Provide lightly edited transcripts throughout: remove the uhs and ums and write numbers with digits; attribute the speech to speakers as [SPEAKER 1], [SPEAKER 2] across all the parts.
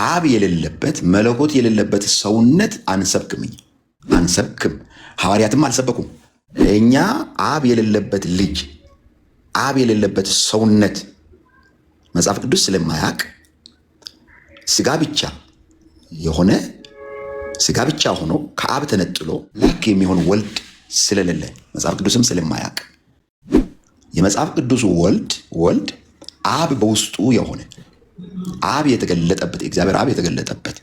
[SPEAKER 1] አብ የሌለበት መለኮት የሌለበት ሰውነት አንሰብክም። ሐዋርያትም አልሰበኩም። እኛ አብ የሌለበት ልጅ አብ የሌለበት ሰውነት መጽሐፍ ቅዱስ ስለማያውቅ ስጋ ብቻ ሆኖ ከአብ ተነጥሎ ላክ የሚሆን ወልድ ስለሌለ መጽሐፍ ቅዱስም ስለማያውቅ የመጽሐፍ ቅዱስ ወልድ አብ በውስጡ የሆነ አብ የተገለጠበት እግዚአብሔር አብ የተገለጠበት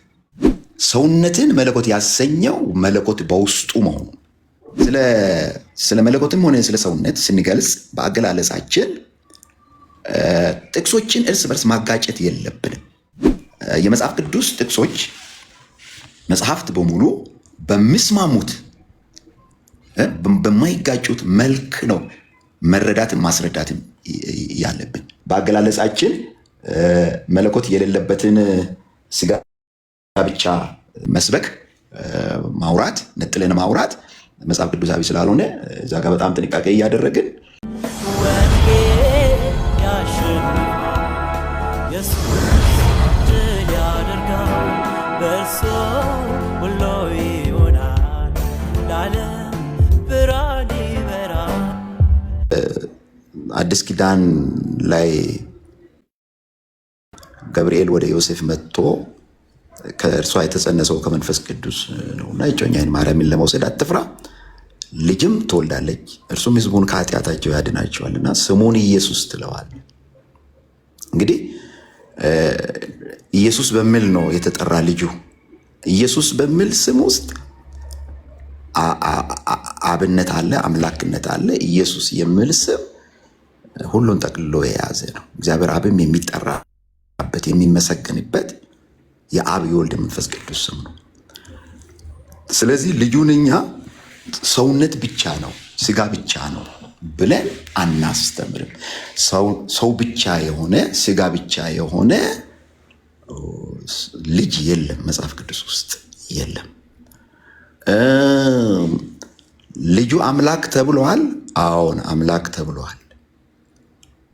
[SPEAKER 1] ሰውነትን መለኮት ያሰኘው መለኮት በውስጡ መሆኑ ስለ መለኮትም ሆነ ስለ ሰውነት ስንገልጽ በአገላለጻችን ጥቅሶችን እርስ በርስ ማጋጨት የለብንም። የመጽሐፍ ቅዱስ ጥቅሶች መጽሐፍት በሙሉ በሚስማሙት በማይጋጩት መልክ ነው መረዳትን ማስረዳትን ያለብን። በአገላለጻችን መለኮት የሌለበትን ስጋ ብቻ መስበክ ማውራት ነጥለን ማውራት መጽሐፍ ቅዱሳዊ ስላልሆነ እዛ ጋር በጣም ጥንቃቄ እያደረግን አዲስ ኪዳን ላይ ገብርኤል ወደ ዮሴፍ መጥቶ ከእርሷ የተጸነሰው ከመንፈስ ቅዱስ ነውና እጮኛዬን ማርያምን ለመውሰድ አትፍራ፣ ልጅም ትወልዳለች፣ እርሱም ሕዝቡን ከኃጢአታቸው ያድናቸዋልና ስሙን ኢየሱስ ትለዋል። እንግዲህ ኢየሱስ በሚል ነው የተጠራ ልጁ። ኢየሱስ በሚል ስም ውስጥ አብነት አለ፣ አምላክነት አለ። ኢየሱስ የሚል ስም ሁሉን ጠቅልሎ የያዘ ነው። እግዚአብሔር አብም የሚጠራበት የሚመሰገንበት የአብ የወልድ መንፈስ ቅዱስ ስም ነው። ስለዚህ ልጁን እኛ ሰውነት ብቻ ነው ስጋ ብቻ ነው ብለን አናስተምርም። ሰው ብቻ የሆነ ስጋ ብቻ የሆነ ልጅ የለም፣ መጽሐፍ ቅዱስ ውስጥ የለም። ልጁ አምላክ ተብሏል። አዎን አምላክ ተብሏል።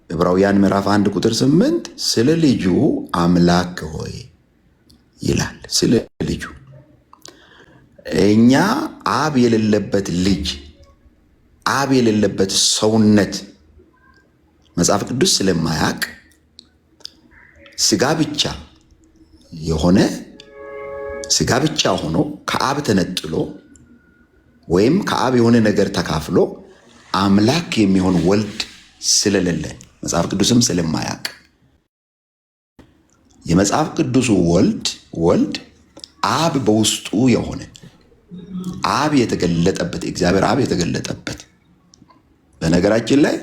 [SPEAKER 1] ዕብራውያን ምዕራፍ 1 ቁጥር 8 ስለ ልጁ አምላክ ሆይ ይላል። ስለ ልጁ እኛ አብ የሌለበት ልጅ አብ የሌለበት ሰውነት መጽሐፍ ቅዱስ ስለማያውቅ ስጋ ብቻ ሆኖ ከአብ ተነጥሎ ወይም ከአብ የሆነ ነገር ተካፍሎ አምላክ የሚሆን ወልድ ስለሌለ መጽሐፍ ቅዱስም ስለማያውቅ የመጽሐፍ ቅዱሱ ወልድ አብ በውስጡ የሆነ አብ የተገለጠበት እግዚአብሔር አብ የተገለጠበት። በነገራችን ላይ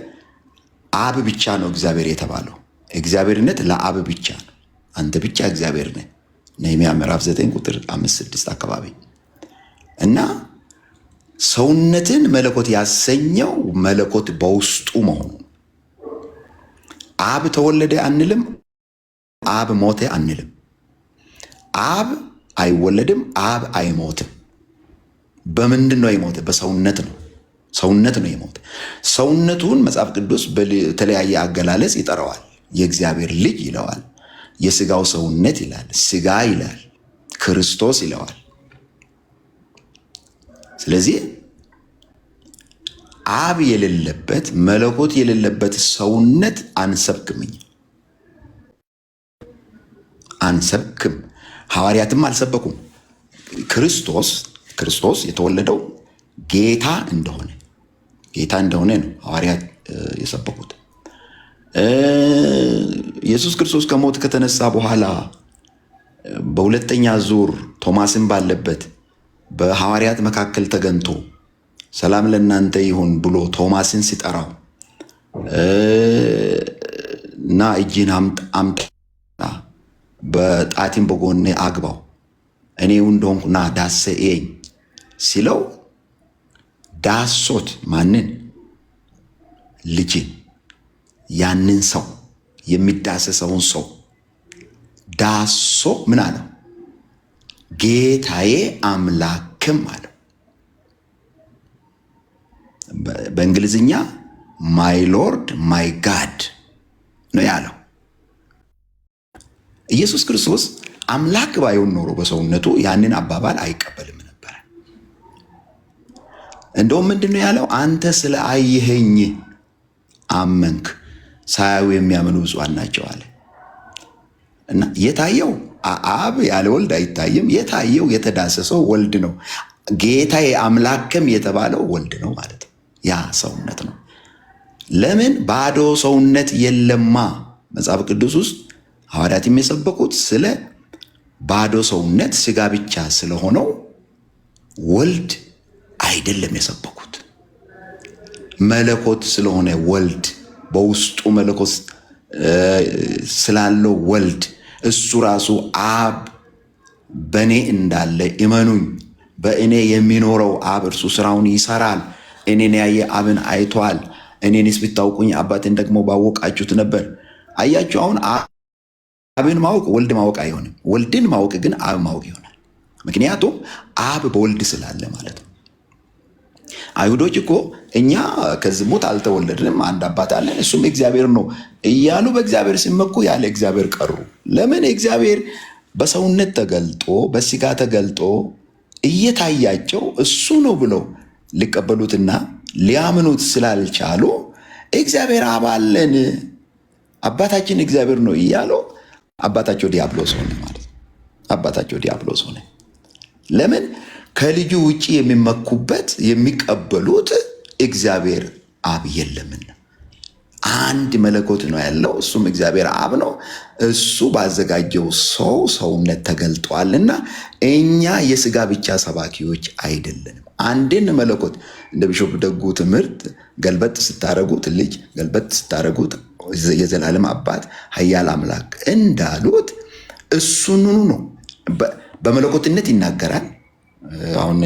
[SPEAKER 1] አብ ብቻ ነው እግዚአብሔር የተባለው። እግዚአብሔርነት ለአብ ብቻ ነው። አንተ ብቻ እግዚአብሔር ነህ። ነህምያ ምዕራፍ 9 ቁጥር 5-6 አካባቢ እና ሰውነትን መለኮት ያሰኘው መለኮት በውስጡ መሆኑ። አብ ተወለደ አንልም፣ አብ ሞተ አንልም። አብ አይወለድም፣ አብ አይሞትም። በምንድን ነው የሞተ? በሰውነት ነው። ሰውነት ነው የሞተ። ሰውነቱን መጽሐፍ ቅዱስ በተለያየ አገላለጽ ይጠራዋል። የእግዚአብሔር ልጅ ይለዋል፣ የስጋው ሰውነት ይላል፣ ስጋ ይላል፣ ክርስቶስ ይለዋል። ስለዚህ አብ የሌለበት መለኮት የሌለበት ሰውነት አንሰብክም። ሐዋርያትም አልሰበኩም። ክርስቶስ የተወለደው ጌታ እንደሆነ ነው ሐዋርያት የሰበኩት። ኢየሱስ ክርስቶስ ከሞት ከተነሳ በኋላ በሁለተኛ ዙር ቶማስን ባለበት በሐዋርያት መካከል ተገኝቶ ሰላም ለእናንተ ይሁን ብሎ ቶማስን ሲጠራው እና እጅን አምጣ በጣቲም በጎኔ አግባው እኔው እንደሆንኩ ና ዳሰኝ ሲለው ዳሶት ማንን? ልጅን፣ ያንን ሰው የሚዳሰሰውን ሰው ዳሶ ምን አለው? ጌታዬ አምላክም አለው። በእንግሊዝኛ ማይ ሎርድ ማይ ጋድ ነው ያለው። ኢየሱስ ክርስቶስ አምላክ ባይሆን ኖሮ በሰውነቱ ያንን አባባል አይቀበልም ነበር። እንደውም ምንድነው ያለው? አንተ ስለ አየኸኝ አመንክ፣ ሳያዩ የሚያምኑ ብፁዓን ናቸው አለ። እና የታየው አብ ያለ ወልድ አይታይም። የታየው የተዳሰሰው ወልድ ነው። ጌታዬ አምላክም የተባለው ወልድ ነው ማለት ነው። ያ ሰውነት ነው። ለምን ባዶ ሰውነት የለማ። መጽሐፍ ቅዱስ ውስጥ ሐዋርያት የሰበኩት ስለ ባዶ ሰውነት ስጋ ብቻ ስለሆነው ወልድ አይደለም የሰበኩት። መለኮት ስለሆነ ወልድ፣ በውስጡ መለኮት ስላለው ወልድ፣ እሱ ራሱ አብ በእኔ እንዳለ እመኑኝ፣ በእኔ የሚኖረው አብ እርሱ ስራውን ይሰራል፣ እኔን ያየ አብን አይቷል፣ እኔንስ ብታውቁኝ አባትን ደግሞ ባወቃችሁት ነበር። አያችሁ፣ አሁን አብን ማወቅ ወልድ ማወቅ አይሆንም። ወልድን ማወቅ ግን አብ ማወቅ ይሆናል። ምክንያቱም አብ በወልድ ስላለ ማለት ነው። አይሁዶች እኮ እኛ ከዝሙት አልተወለድንም፣ አንድ አባት አለን እሱም እግዚአብሔር ነው እያሉ በእግዚአብሔር ሲመኩ ያለ እግዚአብሔር ቀሩ። ለምን? እግዚአብሔር በሰውነት ተገልጦ በስጋ ተገልጦ እየታያቸው እሱ ነው ብለው ሊቀበሉትና ሊያምኑት ስላልቻሉ እግዚአብሔር አብ አለን፣ አባታችን እግዚአብሔር ነው እያሉ አባታቸው ዲያብሎስ ሆነ ማለት ነው። አባታቸው ዲያብሎስ ሆነ። ለምን? ከልጁ ውጪ የሚመኩበት የሚቀበሉት እግዚአብሔር አብ የለምና። አንድ መለኮት ነው ያለው፣ እሱም እግዚአብሔር አብ ነው። እሱ ባዘጋጀው ሰው ሰውነት ተገልጧልና እኛ የስጋ ብቻ ሰባኪዎች አይደለንም። አንድን መለኮት እንደ ቢሾፕ ደጉ ትምህርት ገልበጥ ስታረጉት ልጅ፣ ገልበጥ ስታረጉት የዘላለም አባት ኃያል አምላክ እንዳሉት እሱኑ ነው በመለኮትነት ይናገራል። አሁን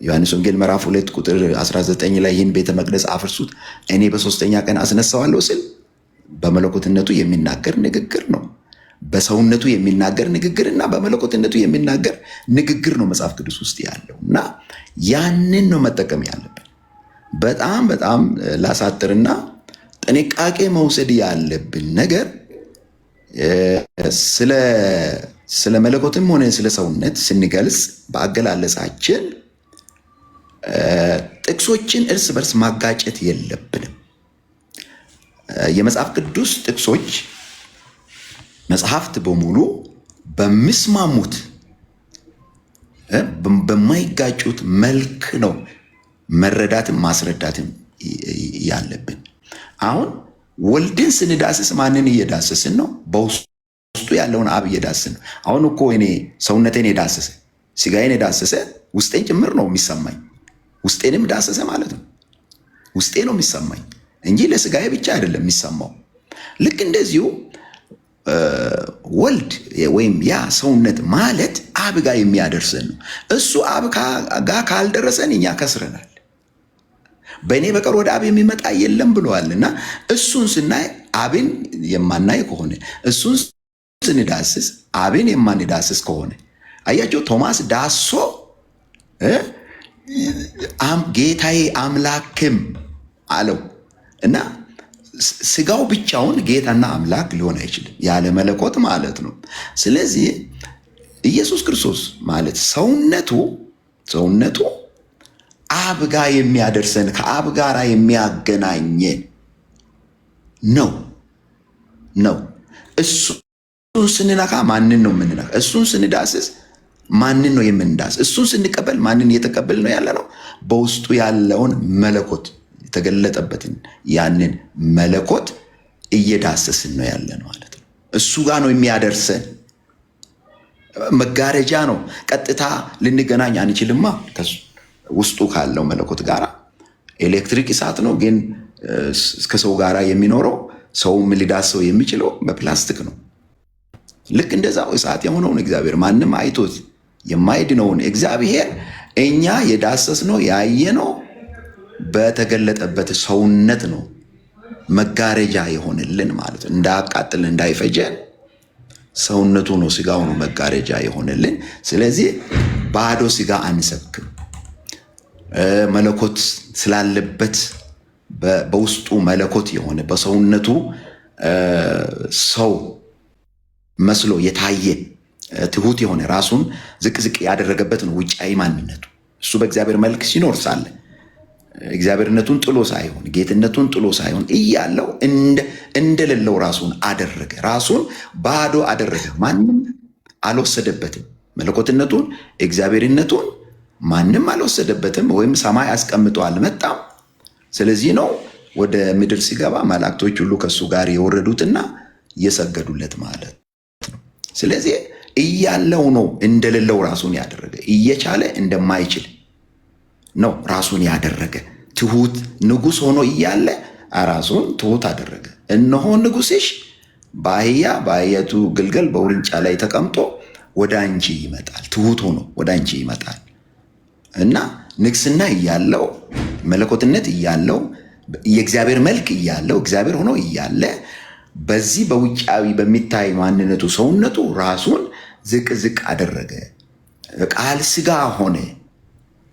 [SPEAKER 1] ዮሐንስ ወንጌል ምዕራፍ 2 ቁጥር 19 ላይ ይህን ቤተ መቅደስ አፍርሱት እኔ በሶስተኛ ቀን አስነሳዋለሁ ሲል በመለኮትነቱ የሚናገር ንግግር ነው። በሰውነቱ የሚናገር ንግግርና በመለኮትነቱ የሚናገር ንግግር ነው መጽሐፍ ቅዱስ ውስጥ ያለው እና ያንን ነው መጠቀም ያለብን። በጣም በጣም ላሳጥርና ጥንቃቄ መውሰድ ያለብን ነገር ስለ መለኮትም ሆነ ስለ ሰውነት ስንገልጽ በአገላለጻችን ጥቅሶችን እርስ በርስ ማጋጨት የለብንም። የመጽሐፍ ቅዱስ ጥቅሶች መጽሐፍት በሙሉ በሚስማሙት በማይጋጩት መልክ ነው መረዳትም ማስረዳትም ያለብን። አሁን ወልድን ስንዳስስ ማንን እየዳሰስን ነው? በውስጡ ያለውን አብ እየዳስን ነው። አሁን እኮ እኔ ሰውነቴን የዳሰሰ ስጋዬን የዳሰሰ ውስጤን ጭምር ነው የሚሰማኝ። ውስጤንም ዳሰሰ ማለት ነው። ውስጤ ነው የሚሰማኝ እንጂ ለስጋዬ ብቻ አይደለም የሚሰማው። ልክ እንደዚሁ ወልድ ወይም ያ ሰውነት ማለት አብ ጋር የሚያደርሰን ነው። እሱ አብ ጋር ካልደረሰን እኛ ከስረናል። በእኔ በቀር ወደ አብ የሚመጣ የለም ብለዋልና እሱን ስናይ አብን የማናይ ከሆነ እሱን ስንዳስስ አብን የማንዳስስ ከሆነ አያቸው ቶማስ ዳሶ ጌታዬ አምላክም አለው እና ስጋው ብቻውን ጌታና አምላክ ሊሆን አይችልም ያለ መለኮት ማለት ነው። ስለዚህ ኢየሱስ ክርስቶስ ማለት ሰውነቱ አብ ጋር የሚያደርሰን ከአብ ጋር የሚያገናኘን ነው። እሱን ስንነካ ማንን ነው የምንነካ? እሱን ስንዳስስ ማንን ነው የምንዳስ? እሱን ስንቀበል ማንን እየተቀበል ነው ያለ ነው? በውስጡ ያለውን መለኮት የተገለጠበትን ያንን መለኮት እየዳሰስን ነው ያለ ነው ማለት ነው። እሱ ጋር ነው የሚያደርሰን። መጋረጃ ነው። ቀጥታ ልንገናኝ አንችልማ ውስጡ ካለው መለኮት ጋር። ኤሌክትሪክ እሳት ነው፣ ግን ከሰው ጋር የሚኖረው ሰውም ሊዳሰው የሚችለው በፕላስቲክ ነው። ልክ እንደዛው እሳት የሆነውን እግዚአብሔር ማንም አይቶት የማይድነውን እግዚአብሔር እኛ የዳሰስነው ያየነው በተገለጠበት ሰውነት ነው መጋረጃ የሆነልን ማለት ነው። እንዳያቃጥል እንዳይፈጀን ሰውነቱ ነው፣ ስጋው ነው መጋረጃ የሆነልን። ስለዚህ ባዶ ስጋ አንሰብክም። መለኮት ስላለበት በውስጡ መለኮት የሆነ በሰውነቱ ሰው መስሎ የታየ ትሁት የሆነ ራሱን ዝቅ ዝቅ ያደረገበት ነው ውጫዊ ማንነቱ። እሱ በእግዚአብሔር መልክ ሲኖር ሳለ እግዚአብሔርነቱን ጥሎ ሳይሆን ጌትነቱን ጥሎ ሳይሆን እያለው እንደሌለው ራሱን አደረገ። ራሱን ባዶ አደረገ። ማንም አልወሰደበትም። መለኮትነቱን እግዚአብሔርነቱን ማንም አልወሰደበትም፣ ወይም ሰማይ አስቀምጦ አልመጣም። ስለዚህ ነው ወደ ምድር ሲገባ መላእክቶች ሁሉ ከሱ ጋር የወረዱትና የሰገዱለት ማለት ነው። ስለዚህ እያለው ነው እንደሌለው ራሱን ያደረገ። እየቻለ እንደማይችል ነው ራሱን ያደረገ። ትሁት ንጉሥ ሆኖ እያለ ራሱን ትሁት አደረገ። እነሆ ንጉሥሽ በአህያቱ ግልገል በውርንጫ ላይ ተቀምጦ ወደ አንቺ ይመጣል። ትሁት ሆኖ ወደ አንቺ ይመጣል እና ንግስና እያለው መለኮትነት እያለው የእግዚአብሔር መልክ እያለው እግዚአብሔር ሆኖ እያለ በዚህ በውጫዊ በሚታይ ማንነቱ ሰውነቱ ራሱን ዝቅ ዝቅ አደረገ። ቃል ሥጋ ሆነ።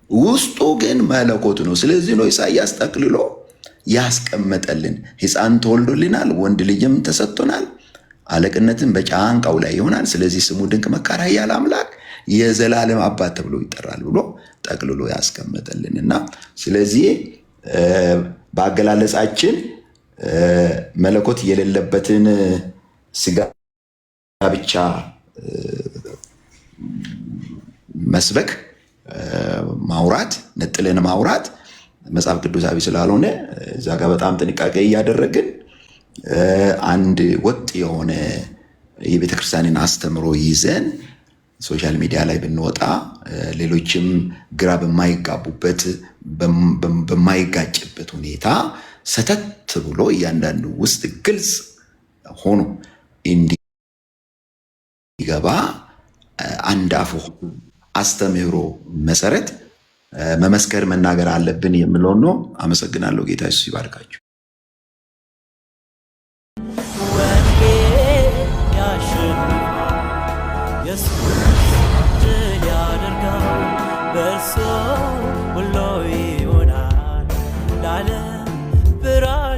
[SPEAKER 1] ውስጡ ግን መለኮት ነው። ስለዚህ ነው ኢሳይያስ ጠቅልሎ ያስቀመጠልን። ሕፃን ተወልዶልናል፣ ወንድ ልጅም ተሰጥቶናል፣ አለቅነትን በጫንቃው ላይ ይሆናል። ስለዚህ ስሙ ድንቅ መካር፣ ኃያል አምላክ፣ የዘላለም አባት ተብሎ ይጠራል ብሎ ጠቅልሎ ያስቀመጠልን እና ስለዚህ በአገላለጻችን መለኮት የሌለበትን ሥጋ ብቻ መስበክ ማውራት ነጥለን ማውራት መጽሐፍ ቅዱሳዊ ስላልሆነ እዛ ጋር በጣም ጥንቃቄ እያደረግን አንድ ወጥ የሆነ የቤተክርስቲያንን አስተምሮ ይዘን ሶሻል ሚዲያ ላይ ብንወጣ ሌሎችም ግራ በማይጋቡበት በማይጋጭበት ሁኔታ ሰተት ብሎ እያንዳንዱ ውስጥ ግልጽ ሆኖ እንዲገባ አንድ አፉ አስተምህሮ መሰረት መመስከር መናገር አለብን የሚለው ነው። አመሰግናለሁ። ጌታ ኢየሱስ ይባርካችሁ።
[SPEAKER 2] በእርሱ ሁሉ ይሆናል ለዓለም ብርሃን